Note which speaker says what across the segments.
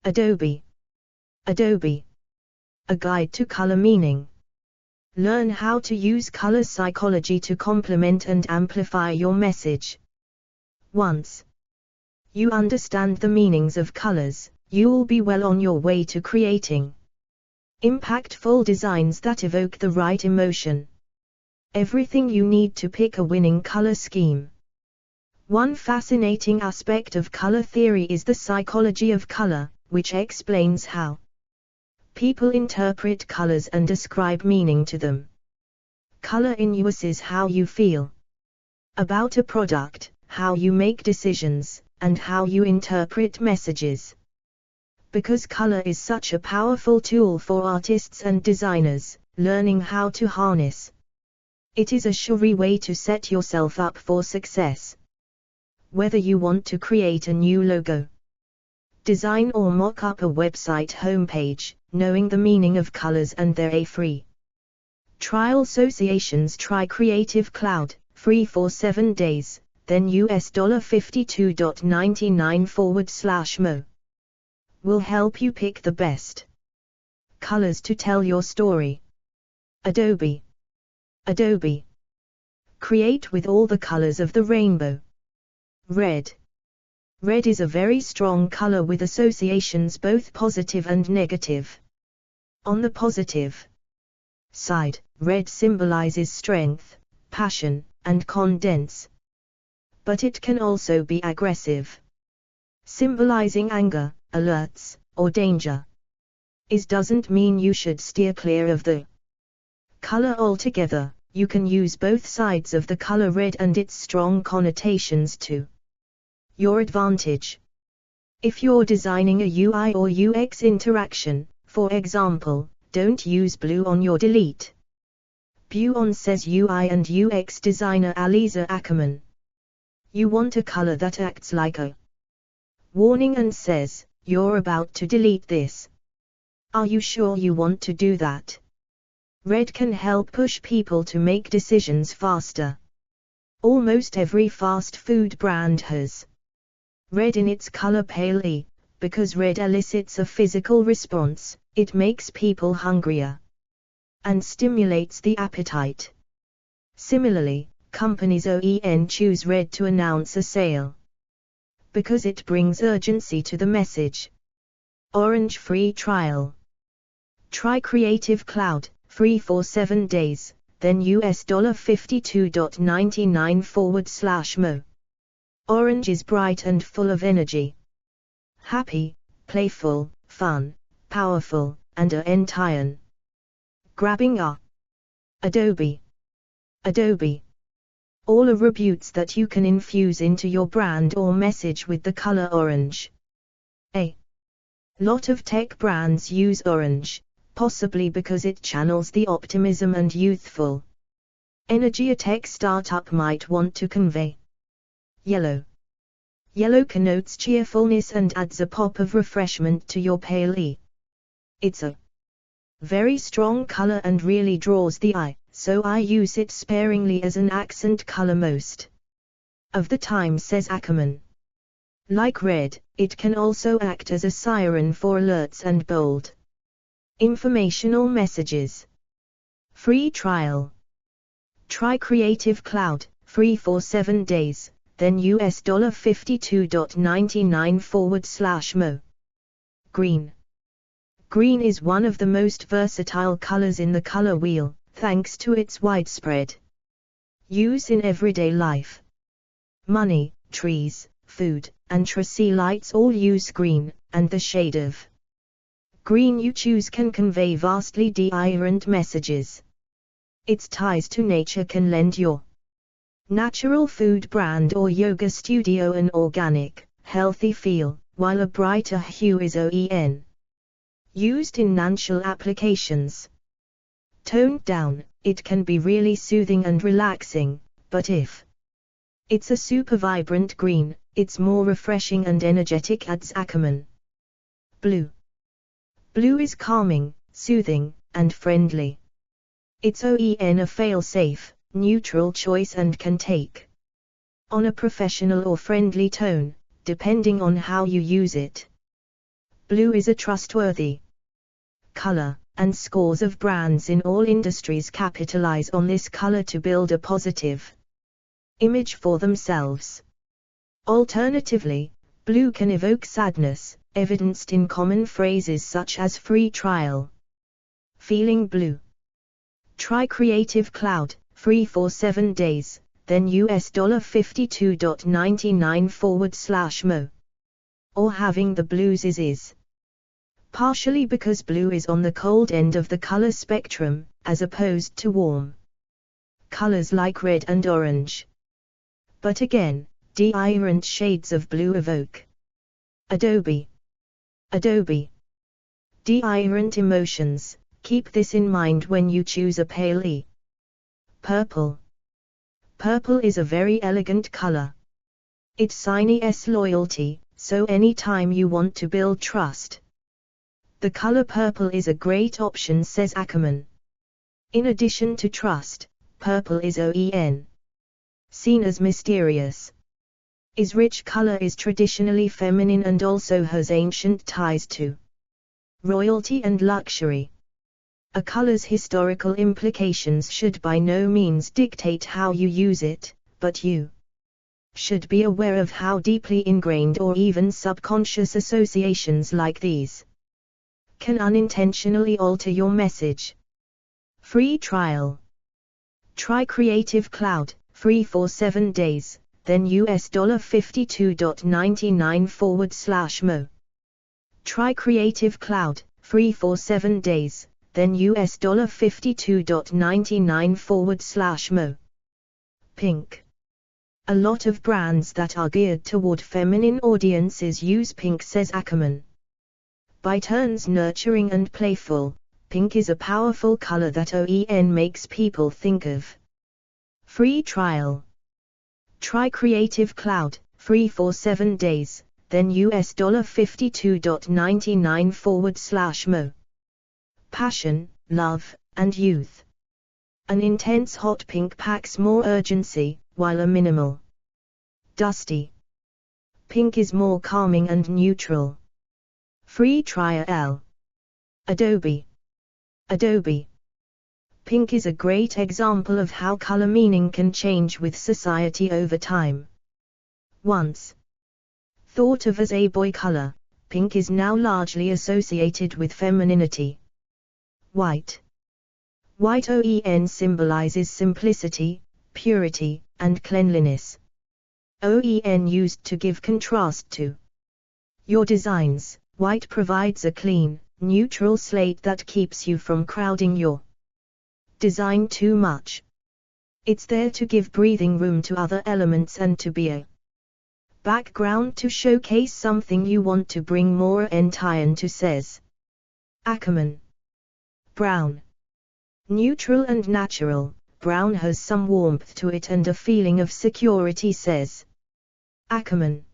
Speaker 1: Adobe. Adobe. A guide to color meaning. Learn how to use color psychology to complement and amplify your message. Once you understand the meanings of colors, you will be well on your way to creating impactful designs that evoke the right emotion. Everything you need to pick a winning color scheme. One fascinating aspect of color theory is the psychology of color, which explains how people interpret colors and ascribe meaning to them. Color influences how you feel about a product, how you make decisions, and how you interpret messages. Because color is such a powerful tool for artists and designers, learning how to harness it is a sure way to set yourself up for success. Whether you want to create a new logo, design or mock up a website homepage, knowing the meaning of colors and their free trial associations, try Creative Cloud, free for 7 days, then $52.99/mo. Will help you pick the best colors to tell your story. Adobe. Adobe. Create with all the colors of the rainbow. Red. Red is a very strong color with associations both positive and negative. On the positive side, red symbolizes strength, passion, and confidence. But it can also be aggressive, symbolizing anger, alerts, or danger. It doesn't mean you should steer clear of the color altogether. You can use both sides of the color red and its strong connotations to your advantage. If you're designing a UI or UX interaction, for example, don't use blue on your delete button, says UI and UX designer Aliza Ackerman. You want a color that acts like a warning and says, "You're about to delete this. Are you sure you want to do that?" Red can help push people to make decisions faster. Almost every fast food brand has red in its color palette, because red elicits a physical response. It makes people hungrier and stimulates the appetite. Similarly, companies often choose red to announce a sale because it brings urgency to the message. Orange free trial. Try Creative Cloud, free for 7 days, then $52.99/mo. Orange is bright and full of energy. Happy, playful, fun, powerful, and entire. Grabbing a Adobe. Adobe. All attributes that you can infuse into your brand or message with the color orange. A lot of tech brands use orange, possibly because it channels the optimism and youthful energy a tech startup might want to convey. Yellow. Yellow connotes cheerfulness and adds a pop of refreshment to your palette. It's a very strong color and really draws the eye, so I use it sparingly as an accent color most of the time, says Ackerman. Like red, it can also act as a siren for alerts and bold informational messages. Free trial. Try Creative Cloud, free for 7 days, then $52.99/mo. Green. Green is one of the most versatile colors in the color wheel, thanks to its widespread use in everyday life. Money, trees, food, and tree lights all use green, and the shade of green you choose can convey vastly different messages. Its ties to nature can lend your natural food brand or yoga studio an organic, healthy feel, while a brighter hue is often used in natural applications. Toned down, it can be really soothing and relaxing, but if it's a super vibrant green, it's more refreshing and energetic, adds Ackerman. Blue. Blue is calming, soothing, and friendly. It's often a fail-safe, neutral choice and can take on a professional or friendly tone, depending on how you use it. Blue is a trustworthy color, and scores of brands in all industries capitalize on this color to build a positive image for themselves. Alternatively, blue can evoke sadness, evidenced in common phrases such as free trial, feeling blue. Try Creative Cloud, free for 7 days, then $52.99/mo. Or having the blues is. Partially because blue is on the cold end of the color spectrum, as opposed to warm colors like red and orange. But again, different shades of blue evoke Adobe. Different emotions. Keep this in mind when you choose a pale purple. Purple is a very elegant color. It signifies loyalty, so anytime you want to build trust, the color purple is a great option, says Ackerman. In addition to trust, purple is seen as mysterious. Its rich color is traditionally feminine and also has ancient ties to royalty and luxury. A color's historical implications should by no means dictate how you use it, but you should be aware of how deeply ingrained or even subconscious associations like these can unintentionally alter your message. Free trial. Try Creative Cloud, free for 7 days, then $52.99/mo. Try Creative Cloud, free for 7 days, then $52.99/mo. Pink. A lot of brands that are geared toward feminine audiences use pink, says Ackerman. By turns nurturing and playful, pink is a powerful color that makes people think of. Free trial. Try Creative Cloud, free for 7 days, then $52.99/mo. Passion, love, and youth. An intense hot pink packs more urgency, while a minimal, dusty pink is more calming and neutral. Free trial. Adobe. Pink is a great example of how color meaning can change with society over time. Once thought of as a boy color, pink is now largely associated with femininity. White symbolizes simplicity, purity, and cleanliness. Used to give contrast to your designs, white provides a clean, neutral slate that keeps you from crowding your design too much. It's there to give breathing room to other elements and to be a background to showcase something you want to bring more attention to, says Ackerman. Brown. Neutral and natural, brown has some warmth to it and a feeling of security, says Ackerman.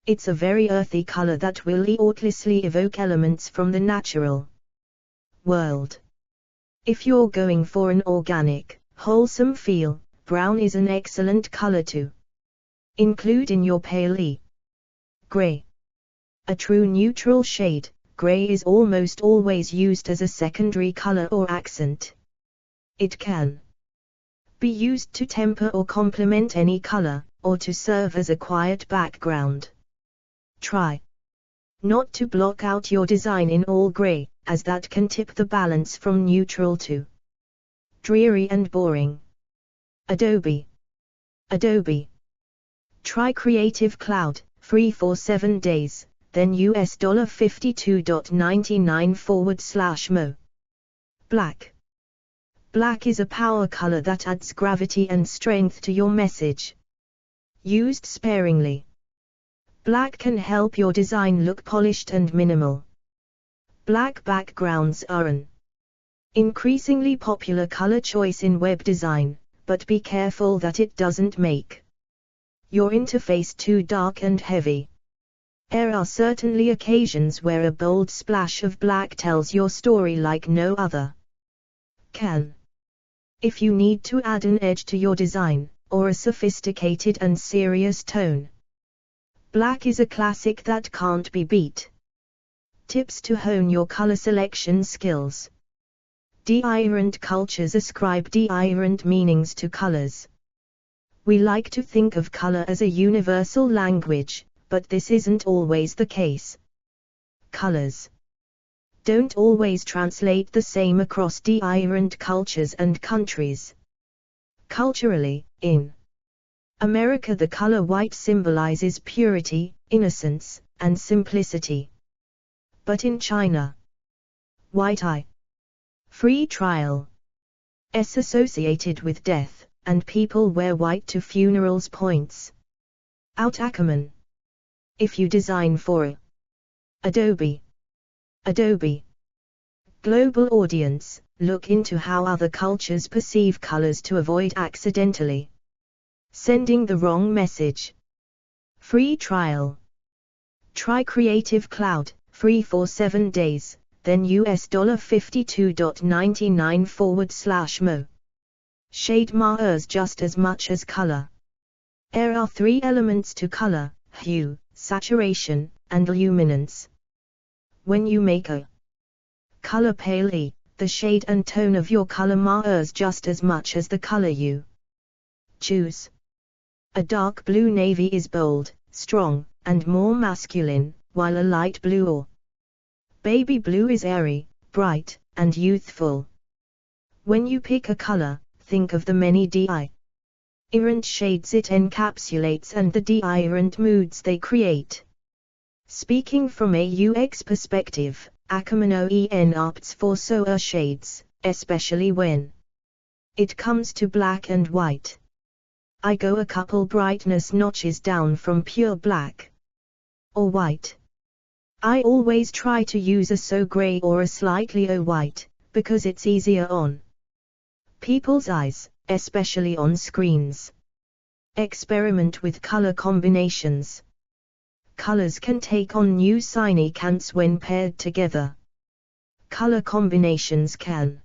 Speaker 1: It's a very earthy color that will effortlessly evoke elements from the natural world. If you're going for an organic, wholesome feel, brown is an excellent color to include in your pale gray. A true neutral shade, gray is almost always used as a secondary color or accent. It can be used to temper or complement any color, or to serve as a quiet background. Try not to block out your design in all gray, as that can tip the balance from neutral to dreary and boring. Adobe. Try Creative Cloud, free for 7 days, then $52.99/mo. Black. Black is a power color that adds gravity and strength to your message. Used sparingly, black can help your design look polished and minimal. Black backgrounds are an increasingly popular color choice in web design, but be careful that it doesn't make your interface too dark and heavy. There are certainly occasions where a bold splash of black tells your story like no other can. If you need to add an edge to your design, or a sophisticated and serious tone, black is a classic that can't be beat. Tips to hone your color selection skills. Different cultures ascribe different meanings to colors. We like to think of color as a universal language, but this isn't always the case. Colors don't always translate the same across different cultures and countries. Culturally, in America the color white symbolizes purity, innocence, and simplicity. But in China, white eye, free trial, is associated with death, and people wear white to funerals. Points out Ackerman. If you design for Adobe global audience, look into how other cultures perceive colors to avoid accidentally sending the wrong message. Free trial. Try Creative Cloud, free for 7 days, then $52.99/mo. Shade matters just as much as color. There are 3 elements to color: hue, saturation, and luminance. When you make a color palette, the shade and tone of your color matters just as much as the color you choose. A dark blue navy is bold, strong, and more masculine, while a light blue or baby blue is airy, bright, and youthful. When you pick a color, think of the many different shades it encapsulates and the different moods they create. Speaking from a UX perspective, Ackerman opts for sober shades, especially when it comes to black and white. I go a couple brightness notches down from pure black or white. I always try to use a so gray or a slightly white, because it's easier on people's eyes, especially on screens. Experiment with color combinations. Colors can take on new significance when paired together. Color combinations can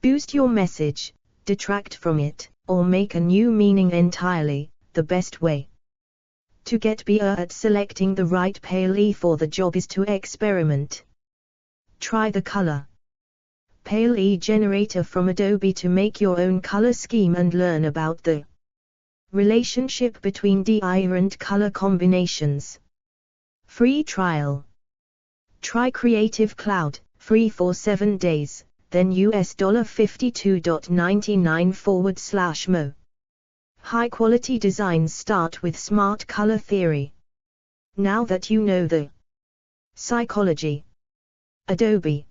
Speaker 1: boost your message, detract from it, or make a new meaning entirely. The best way to get better at selecting the right palette for the job is to experiment. Try the color palette generator from Adobe to make your own color scheme and learn about the relationship between different color combinations. Free trial. Try Creative Cloud, free for 7 days, then $52.99/mo. High-quality designs start with smart color theory. Now that you know the psychology Adobe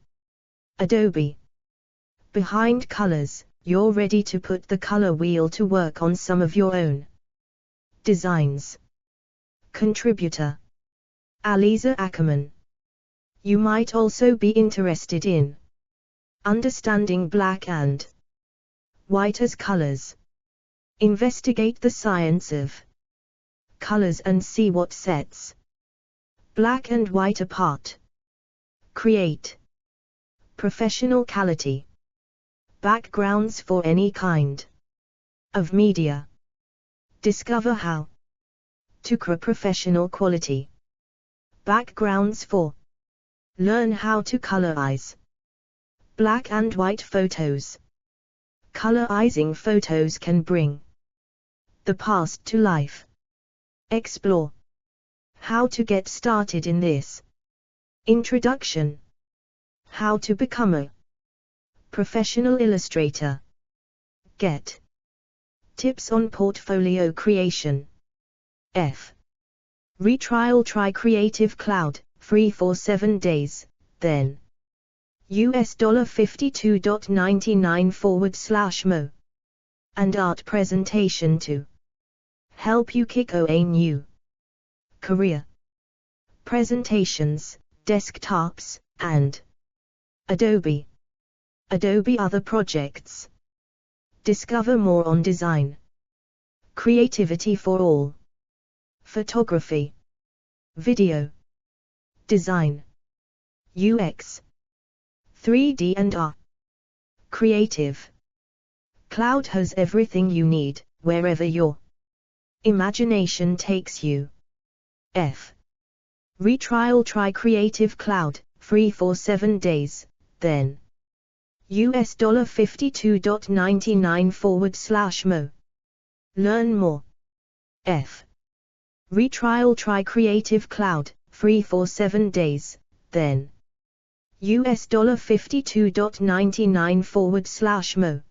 Speaker 1: behind colors, you're ready to put the color wheel to work on some of your own designs. Contributor Aliza Ackerman. You might also be interested in understanding black and white as colors. Investigate the science of colors and see what sets black and white apart. Create professional quality backgrounds for any kind of media. Discover how to create professional quality backgrounds for. Learn how to colorize black and white photos. Colorizing photos can bring the past to life. Explore how to get started in this. Introduction. How to become a professional illustrator. Get tips on portfolio creation. F. Retrial. Try Creative Cloud, free for 7 days, then $52.99/mo. And art presentation to help you kick off a new career. Presentations, desktops, and Adobe other projects. Discover more on design. Creativity for all. Photography, video, design, UX, 3D and R. Creative Cloud has everything you need, wherever your imagination takes you. F. Retrial try Creative Cloud, free for 7 days, then $52.99 Learn more. F. Retrial try Creative Cloud, free for 7 days, then $52.99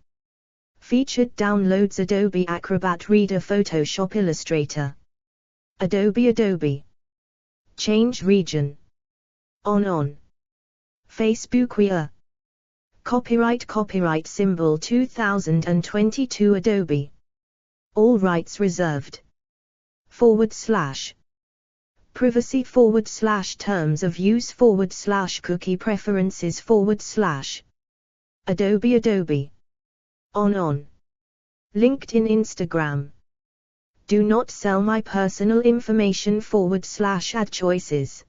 Speaker 1: Featured downloads Adobe Acrobat Reader Photoshop Illustrator Adobe Change region on Facebook We Copyright symbol 2022 Adobe all rights reserved /privacy /terms of use /cookie preferences Adobe on LinkedIn Instagram do not sell my personal information /ad choices